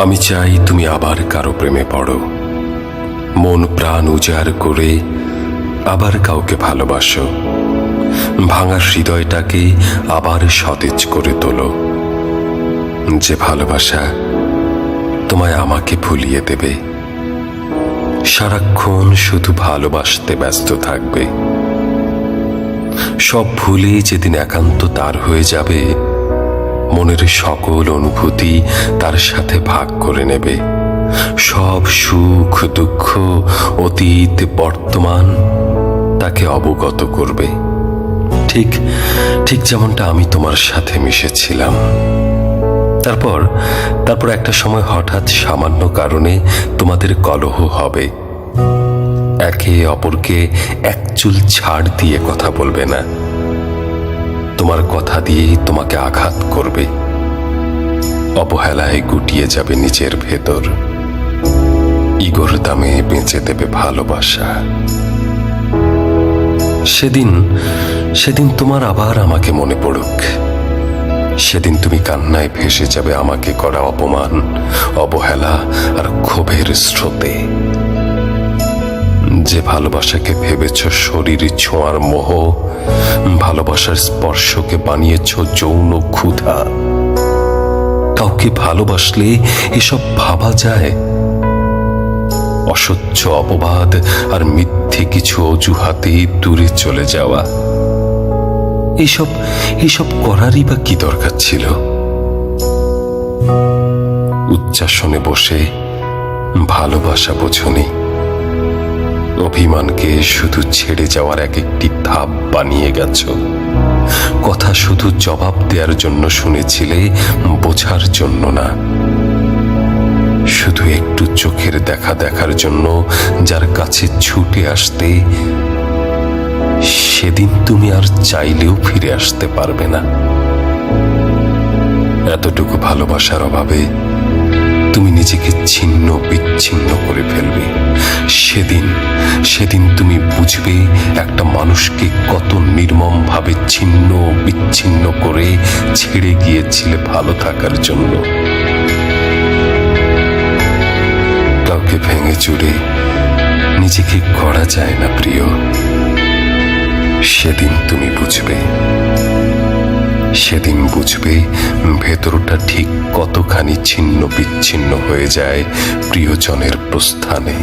আমি চাই তুমি আবার কারো প্রেমে পড়ো, মন প্রাণ উজাড় করে আবার কাউকে ভালোবাসো, ভাঙা হৃদয়টাকে আবার সতেজ করে তোলো। যে ভালোবাসা তোমায় আমাকে ভুলিয়ে দেবে, সারাক্ষণ শুধু ভালোবাসতে ব্যস্ত থাকবে। সব ভুলে যেদিন একান্ত তার হয়ে যাবে, মনের সকল অনুভূতি তার সাথে ভাগ করে নেবে। সব সুখ দুঃখ অতীত বর্তমান তাকে অবগত করবে, ঠিক ঠিক যেমনটা আমি তোমার সাথে মিশেছিলাম। তারপর একটা সময় হঠাৎ সামান্য কারণে তোমাদের কলহ হবে, একে অপরকে এক চুল ছাড় দিয়ে কথা বলবে না, তোমার কথা দিয়েই তোমাকে আঘাত করবে, অবহেলায় গুটিয়ে যাবে নিজের ভেতর, ইগোর দামে বেঁচে দেবে ভালোবাসা। সেদিন তোমার আবার আমাকে মনে পড়ুক, সেদিন তুমি কান্নায় ভেসে যাবে আমাকে করা অপমান, অবহেলা আর ক্ষোভের স্রোতে। যে ভালোবাসাকে ভেবেছ শরীর ছোঁয়ার মোহ, ভালোবাসার স্পর্শকে বানিয়েছ যৌন ক্ষুধা। কাউকে ভালোবাসলে এসব ভাবা যায়? অসহ্য অপবাদ আর মিথ্যে কিছু অজুহাতে দূরে চলে যাওয়া, এইসব করারই বা কি দরকার ছিল? উচ্চাসনে বসে ভালোবাসা বোঝনি, অভিমানকে শুধু ছেড়ে যাওয়ার এক একটি ধাপ বানিয়ে গেছ। কথা শুধু জবাব দেওয়ার জন্য শুনেছিলে, বোঝার জন্য না। শুধু একটু চোখের দেখা দেখার জন্য যার কাছে ছুটে আসতে, সেদিন তুমি আর চাইলেও ফিরে আসতে পারবে না। এতটুকু ভালোবাসার অভাবে তুমি নিজেকে ছিন্ন বিচ্ছিন্ন করে ফেলবে। সেদিন তুমি বুঝবে একটা মানুষকে কত নির্মম ভাবে ছিন্ন বিচ্ছিন্ন করে ছেড়ে গিয়েছিলে ভালো থাকার জন্য। কাউকে ভেঙে চুরে নিজেকে গড়া যায় না প্রিয়। সেদিন তুমি বুঝবে, সেদিন বুঝবে ভেতরটা ঠিক কতখানি ছিন্ন বিচ্ছিন্ন হয়ে যায় প্রিয়জনের প্রস্থানে।